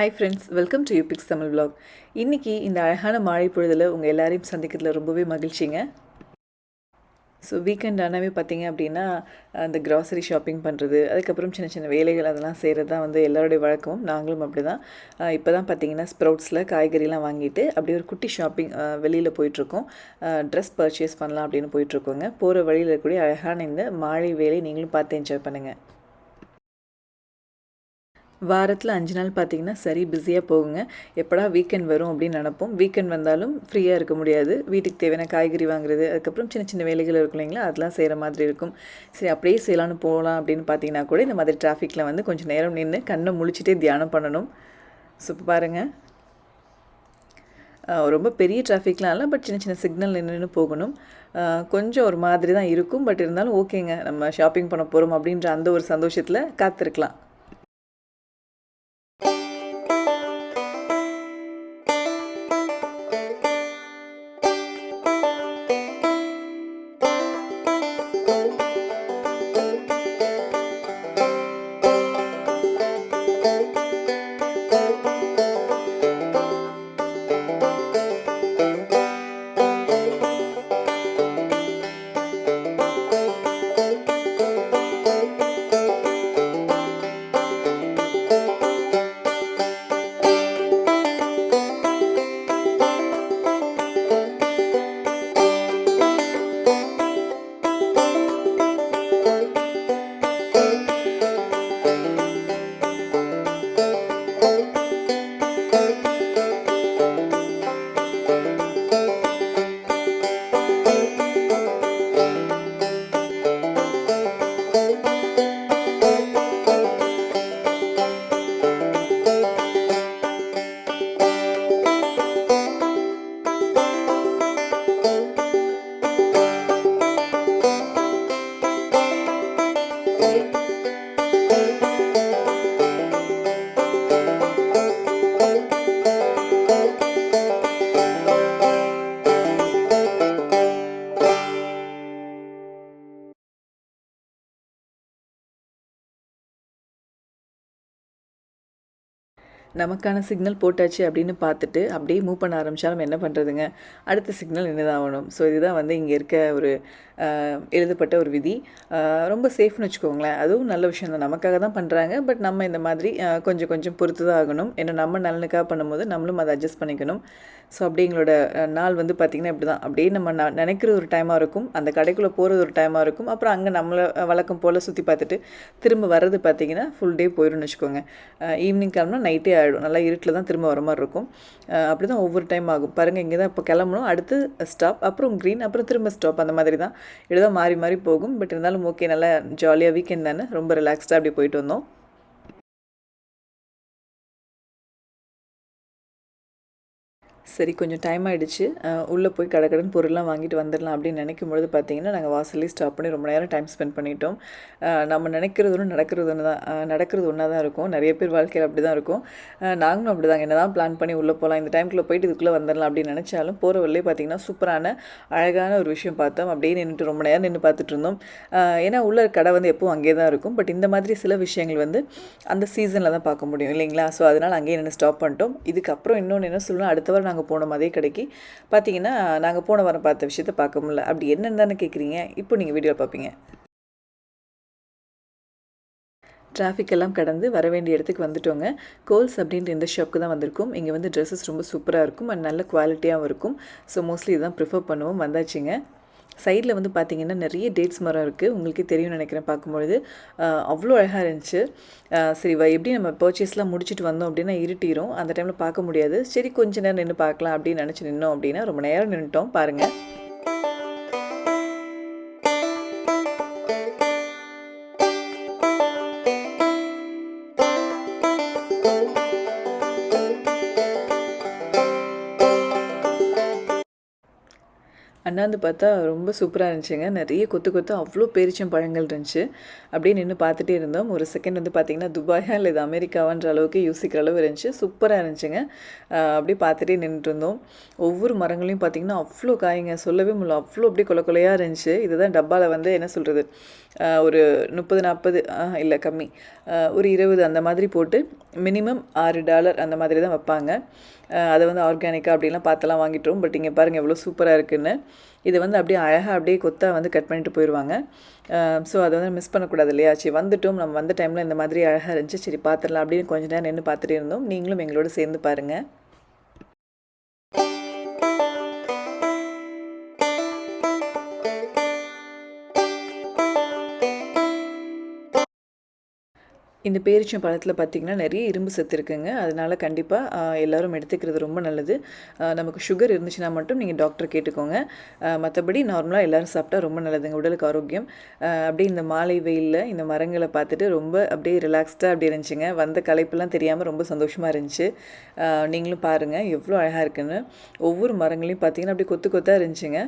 Hi friends, welcome to Youpix Tamil vlog. இன்றைக்கி இந்த அழகான மாலை பொழுதில் உங்கள் எல்லாரையும் சந்திக்கிறதுல ரொம்பவே மகிழ்ச்சிங்க. ஸோ வீக்கெண்ட் ஆனாவே பார்த்தீங்க அப்படின்னா அந்த கிராசரி ஷாப்பிங் பண்ணுறது, அதுக்கப்புறம் சின்ன சின்ன வேலைகள் அதெல்லாம் செய்கிறது தான் வந்து எல்லாருடைய வழக்கமும். நாங்களும் அப்படி தான். இப்போ தான் பார்த்தீங்கன்னா ஸ்ப்ரவுட்ஸில் காய்கறிலாம் வாங்கிட்டு அப்படியே ஒரு குட்டி ஷாப்பிங் வெளியில் போயிட்டுருக்கோம். ட்ரெஸ் பர்ச்சேஸ் பண்ணலாம் அப்படின்னு போயிட்டுருக்கோங்க. போகிற வழியில் இருக்கக்கூடிய அழகான இந்த மாலை வேலை நீங்களும் பார்த்து என்ஜாய் பண்ணுங்கள். வாரத்தில் 5 நாள் பார்த்திங்கன்னா சரி பிஸியாக போகுங்க. எப்படா வீக்கெண்ட் வரும் அப்படின்னு நினப்போம். வீக்கெண்ட் வந்தாலும் ஃப்ரீயாக இருக்க முடியாது. வீட்டுக்கு தேவையான காய்கறி வாங்குறது, அதுக்கப்புறம் சின்ன சின்ன வேலைகள் இருக்கும் இல்லைங்களா, அதெல்லாம் செய்கிற மாதிரி இருக்கும். சரி அப்படியே செய்யலான்னு போகலாம் அப்படின்னு பார்த்தீங்கன்னா கூட இந்த மாதிரி டிராஃபிக்கில் வந்து கொஞ்சம் நேரம் நின்று கண்ணை முழிச்சிட்டே தியானம் பண்ணணும். ஸோ இப்போ பாருங்கள், ரொம்ப பெரிய டிராஃபிக்லாம் இல்லை, பட் சின்ன சின்ன சிக்னல் நின்று போகணும். கொஞ்சம் ஒரு மாதிரி தான் இருக்கும், பட் இருந்தாலும் ஓகேங்க, நம்ம ஷாப்பிங் பண்ண போகிறோம் அப்படின்ற அந்த ஒரு சந்தோஷத்தில் காத்திருக்கலாம். நமக்கான சிக்னல் போட்டாச்சு அப்படின்னு பார்த்துட்டு அப்படியே மூவ் பண்ண ஆரம்பித்தாலும் என்ன பண்ணுறதுங்க, அடுத்த சிக்னல் என்னதான் ஆகணும். ஸோ இதுதான் வந்து இங்கே இருக்க ஒரு எழுதப்பட்ட ஒரு விதி. ரொம்ப சேஃப்னு வச்சுக்கோங்களேன். அதுவும் நல்ல விஷயம் தான், நமக்காக தான் பண்ணுறாங்க. பட் நம்ம இந்த மாதிரி கொஞ்சம் கொஞ்சம் பொறுத்து தான் ஆகணும். ஏன்னா நம்ம நலனுக்காக பண்ணும்போது நம்மளும் அதை அட்ஜஸ்ட் பண்ணிக்கணும். ஸோ அப்படியே எங்களோட நாள் வந்து பார்த்திங்கன்னா இப்படி தான். அப்படியே நம்ம நினைக்கிறது ஒரு டைமாக இருக்கும், அந்த கடைக்குள்ளே போகிறது ஒரு டைமாக இருக்கும், அப்புறம் அங்கே நம்மளை வழக்கம் போல் சுற்றி பார்த்துட்டு திரும்ப வர்றது பார்த்திங்கன்னா ஃபுல் டே போயிடும்னு வச்சுக்கோங்க. ஈவினிங் கிளம்புனா நைட்டே ஆகிடும், நல்லா இருட்டில் தான் திரும்ப வர மாதிரி இருக்கும். அப்படி தான் ஒவ்வொரு டைம் ஆகும். பாருங்கள், இங்கே தான் இப்போ கிளம்பணும், அடுத்து ஸ்டாப், அப்புறம் க்ரீன், அப்புறம் திரும்ப ஸ்டாப், அந்த மாதிரி தான் இதுதான் மாறி மாறி போகும். பட் இருந்தாலும் ஓகே, நல்லா ஜாலியாக வீக்கெண்ட் தானே, ரொம்ப ரிலாக்ஸ்டாக அப்படி போயிட்டு வந்தோம். சரி கொஞ்சம் டைம் ஆகிடுச்சு, உள்ளே போய் கடைக்கடன் பொருள்லாம் வாங்கிட்டு வந்துடலாம் அப்படின்னு நினைக்கும் பொழுது பார்த்தீங்கன்னா நாங்கள் வாசல்லே ஸ்டாப் பண்ணி ரொம்ப நேரம் டைம் ஸ்பெண்ட் பண்ணிட்டோம். நம்ம நினைக்கிறது ஒன்று நடக்கிறது ஒன்று தான், நடக்கிறது ஒன்றா தான் இருக்கும். நிறைய பேர் வாழ்க்கையில் அப்படி தான் இருக்கும். நாங்களும் அப்படி தாங்க, என்ன தான் பிளான் பண்ணி உள்ளே போகலாம், இந்த டைமுக்குள்ளே போயிட்டு இதுக்குள்ளே வந்துடலாம் அப்படின்னு நினச்சாலும் போகிற வழியே பார்த்தீங்கன்னா சூப்பரான அழகான ஒரு விஷயம் பார்த்தோம். அப்படியே நின்றுட்டு ரொம்ப நேரம் நின்று பார்த்துட்டு இருந்தோம். ஏன்னா உள்ள கடை வந்து எப்பவும் அங்கே தான் இருக்கும். பட் இந்த மாதிரி சில விஷயங்கள் வந்து அந்த சீசனில் தான் பார்க்க முடியும் இல்லைங்களா. ஸோ அதனால் அங்கேயே நின்று ஸ்டாப் பண்ணிட்டோம். இதுக்கப்புறம் இன்னொன்று என்ன சொல்லணும், அடுத்த வாரம் நாங்கள் போனோம் அதே கடைக்கு. பார்த்தீங்கன்னா நாங்கள் போன வாரம் பார்த்த விஷயத்த பார்க்க முடியல. அப்படி என்னன்னு தானே கேட்குறீங்க, இப்போ நீங்கள் வீடியோ பார்ப்பீங்க. டிராஃபிக் எல்லாம் கடந்து வர வேண்டிய இடத்துக்கு வந்துட்டோங்க. கோல்ஸ் அப்படின்ற இந்த ஷாப்புக்கு தான் வந்திருக்கும். இங்கே வந்து ட்ரெஸ்ஸஸ் ரொம்ப சூப்பராக இருக்கும் அண்ட் நல்ல குவாலிட்டியாகவும் இருக்கும். ஸோ மோஸ்ட்லி இதுதான் ப்ரிஃபர் பண்ணுவோம். வந்தாச்சுங்க. சைடில் வந்து பார்த்திங்கன்னா நிறைய டேட்ஸ் மரம் இருக்குது, உங்களுக்கே தெரியும்னு நினைக்கிறேன். பார்க்கும்பொழுது அவ்வளோ அழகாக இருந்துச்சு. சரி எப்படி நம்ம பர்ச்சேஸ்லாம் முடிச்சுட்டு வந்தோம் அப்படின்னா இருட்டிடும், அந்த டைமில் பார்க்க முடியாது. சரி கொஞ்ச நேரம் நின்று பார்க்கலாம் அப்படின்னு நினச்சி நின்னோம் அப்படின்னா ரொம்ப நேரம் நின்றுட்டோம். பாருங்கள், அண்ணாந்து பார்த்தா ரொம்ப சூப்பரா இருந்துச்சுங்க. நெறைய கொத்து கொத்தா அவ்ளோ பேரிச்சம் பழங்கள் இருந்துச்சு. அப்படியே நின்னு பார்த்துட்டே இருந்தோம். ஒரு செகண்ட் வந்து பார்த்தீங்கன்னா, துபாயா இல்ல இது அமெரிக்காவான்ற அளவுக்கு யோசிக்கிற அளவு இருந்துச்சு. சூப்பரா இருந்துச்சுங்க. அப்படியே பார்த்துட்டே நின்னுட்டுருந்தோம். ஒவ்வொரு மரங்களையும் பார்த்தீங்கன்னா, அவ்ளோ காய்ங்க. சொல்லவே முடியல. அவ்ளோ அப்படியே கொல கொலையா இருந்துச்சு. இதுதான் டப்பால வந்து என்ன சொல்றது, ஒரு 30, 40 இல்ல கம்மி. ஒரு 20 அந்த மாதிரி போட்டு மினிமம் $6 அந்த மாதிரி தான் வப்பாங்க. அத வந்து ஆர்கானிக்கா அப்படிலாம் பார்த்துலாம் வாங்கிட்டோம். பட் இங்க பாருங்க எவ்வளோ சூப்பரா இருக்குன்னு. இத வந்து அப்படியே அழகா அப்படியே கொத்தா வந்து கட் பண்ணிட்டு போயிருவாங்க. ஸோ அத வந்து மிஸ் பண்ணக்கூடாது இல்லையா? சரி வந்துட்டோம். நம்ம வந்த டைம்ல இந்த மாதிரி அழகா இருந்துச்சு. சரி பார்த்துடலாம் அப்படின்னு கொஞ்ச நேரம் நின்னு பார்த்துட்டே இருந்தோம். நீங்களும் எங்களோட சேர்ந்து பாருங்க. இந்த பேரிச்சம் பழத்தில பார்த்தீங்கன்னா, நெறைய இரும்பு சத்து இருக்குங்க. அதனால கண்டிப்பா எல்லாரும் எடுத்துக்கிறது ரொம்ப நல்லது. நமக்கு சுகர் இருந்துச்சுன்னா மட்டும் நீங்க டாக்டர கேட்டுக்கோங்க. மத்தபடி நார்மலா எல்லாரும் சாப்பிட்டா ரொம்ப நல்லதுங்க. உடலுக்கு ஆரோக்கியம். அப்படியே இந்த மாலை வெயில்ல இந்த மரங்கள பார்த்துட்டு ரொம்ப அப்படியே ரிலாக்ஸ்டா அப்படி இருந்துச்சுங்க. வந்த களைப்புலாம் தெரியாம ரொம்ப சந்தோஷமா இருந்துச்சு. நீங்களும் பாருங்க எவ்வளோ அழகா இருக்குன்னு. ஒவ்வொரு மரங்களையும் பார்த்தீங்கன்னா, அப்படியே கொத்து கொத்தா இருந்துச்சுங்க.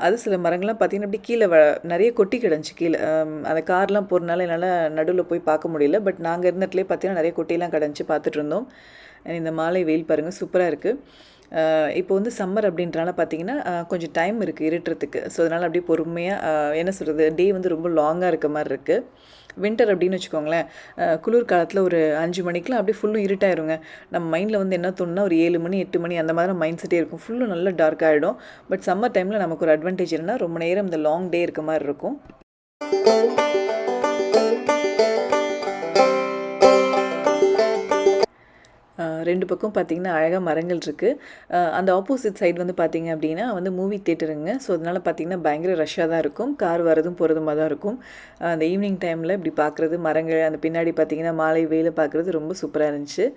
அது சில மரங்கள்லாம் பார்த்தீங்கன்னா, அப்படியே கீழ நெறைய கொட்டி கிடந்துச்சு கீழ. அந்த கார்லாம் போறனால என்னால நடுவுல போய் பார்க்க முடியல. பட் நாங்க இருந்த இடத்துலயே பார்த்தீங்கன்னா, நெறைய கொட்டிலாம் கிடந்துச்சு பார்த்துட்டுருந்தோம். இந்த மாலை வெயில் பாருங்க சூப்பரா இருக்கு. இப்போ வந்து சம்மர் அப்படின்றனால பார்த்தீங்கன்னா, கொஞ்சம் டைம் இருக்கு இருட்டுறதுக்கு. ஸோ அதனால அப்படியே பொறுமையா என்ன சொல்றது, டே வந்து ரொம்ப லாங்கா இருக்க மாரி இருக்கு. வின்டர் அப்படின்னு வச்சுக்கோங்களேன், குளிர் காலத்தில ஒரு 5 மணிக்கெலாம் அப்படியே ஃபுல்லும் இருட்டாயிருங்க. நம்ம மைண்டில வந்து என்ன தோணுனா, ஒரு 7 மணி, 8 மணி அந்த மாதிரி மைண்ட் செட்டே இருக்கும். ஃபுல்லும் நல்லா டார்க் ஆயிடும். பட் சம்மர் டைம்ல நமக்கு ஒரு அட்வான்டேஜ் என்னன்னா, ரொம்ப நேரம் இந்த லாங் டே இருக்க மாரி இருக்கும். 2 பக்கம் பார்த்தீங்கன்னா, அழகா மரங்கள் இருக்கு. அந்த ஆப்போசிட் சைடு வந்து பார்த்தீங்க அப்படின்னா வந்து மூவி தியேட்டருங்க. ஸோ அதனால பார்த்தீங்கன்னா, பயங்கர ரஷ்ஷா தான் இருக்கும். கார் வரதும் போறதுமா தான் இருக்கும். அந்த ஈவினிங் டைம்ல இப்படி பார்க்குறது, மரங்கள் அந்த பின்னாடி பார்த்தீங்கன்னா, மாலை வெயில பார்க்குறது ரொம்ப சூப்பரா இருந்துச்சு.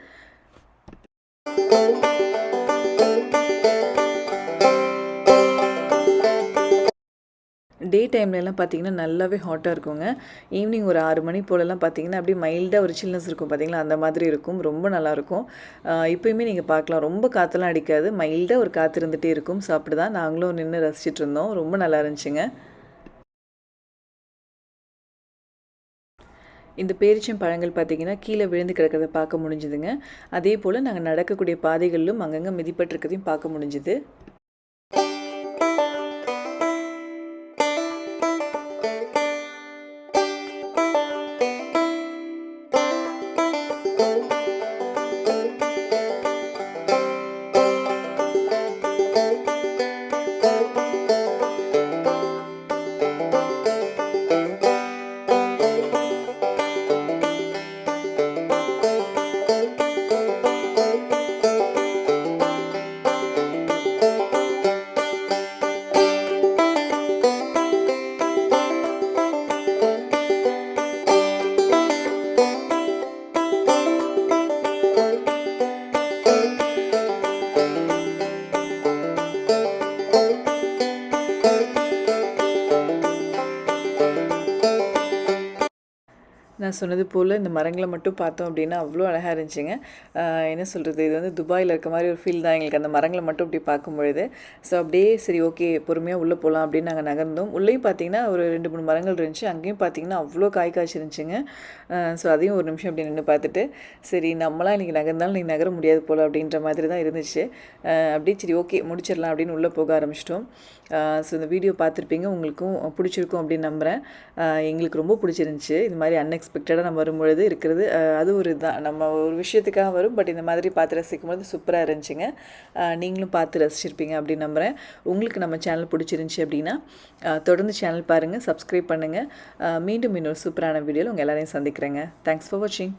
டே டைம்லலாம் பார்த்தீங்கன்னா, நல்லாவே ஹாட்டா இருக்குங்க. ஈவினிங் ஒரு 6 மணி போலலாம் பார்த்தீங்கன்னா, அப்படியே மைல்டா ஒரு சில்னஸ் இருக்கும் பார்த்தீங்களா, அந்த மாதிரி இருக்கும். ரொம்ப நல்லாயிருக்கும். இப்பயுமே நீங்க பார்க்கலாம். ரொம்ப காத்தெல்லாம் அடிக்காது. மைல்டா ஒரு காத்து இருந்துட்டே இருக்கும். ஸோ அப்படிதான் நாங்களும் நின்னு ரசிச்சுட்டு இருந்தோம். ரொம்ப நல்லா இருந்துச்சுங்க. இந்த பேரீச்சம் பழங்கள் பார்த்தீங்கன்னா, கீழ விழுந்து கிடக்கிறத பார்க்க முடிஞ்சுதுங்க. அதேபோல நாங்க நடக்கக்கூடிய பாதைகளிலும் அங்கங்க மிதிப்பட்டிருக்கிறதையும் பார்க்க முடிஞ்சுது. நான் சொன்னது போல் இந்த மரங்கள மட்டும் பார்த்தோம் அப்படின்னா, அவ்வளோ அழகா இருந்துச்சுங்க. என்ன சொல்றது, இது வந்து துபாயில இருக்க மாரி ஒரு ஃபீல் தான் எங்களுக்கு அந்த மரங்கள மட்டும் இப்படி பார்க்கும்பொழுது. ஸோ அப்படியே சரி ஓகே பொறுமையா உள்ள போலாம் அப்படின்னு நாங்க நகர்ந்தோம். உள்ளேயும் பார்த்தீங்கன்னா, ஒரு 2, 3 மரங்கள் இருந்துச்சு. அங்கேயும் பார்த்தீங்கன்னா, அவ்வளோ காய் காய்ச்சிருந்துச்சுங்க. ஸோ அதையும் ஒரு நிமிஷம் அப்படி நின்னு பார்த்துட்டு, சரி நம்மலாம் இன்னைக்கு நகர்ந்தாலும் இன்னைக்கு நகர முடியாது போல அப்படின்ற மாதிரி தான் இருந்துச்சு. அப்படியே சரி ஓகே முடிச்சிடலாம் அப்படின்னு உள்ளே போக ஆரம்பிச்சிட்டோம். ஸோ இந்த வீடியோ பார்த்துருப்பீங்க. உங்களுக்கும் பிடிச்சிருக்கும் அப்படின்னு நம்புகிறேன். எங்களுக்கு ரொம்ப பிடிச்சிருந்துச்சி. இது மாதிரி அன்எக்ஸ்பெக்டடாக நம்ம வரும்பொழுது இருக்கிறது அது ஒரு இதுதான். நம்ம ஒரு விஷயத்துக்காக வரும். பட் இந்த மாதிரி பார்த்து ரசிக்கும்போது சூப்பராக இருந்துச்சுங்க. நீங்களும் பார்த்து ரசிச்சிருப்பீங்க அப்படின்னு நம்புகிறேன். உங்களுக்கு நம்ம சேனல் பிடிச்சிருந்துச்சி அப்படின்னா தொடர்ந்து சேனல் பாருங்கள், சப்ஸ்கிரைப் பண்ணுங்கள். மீண்டும் இன்னொரு சூப்பரான வீடியோவில் உங்கள் எல்லாரையும் சந்திக்கிறேங்க. தேங்க்ஸ் ஃபார் வாட்சிங்.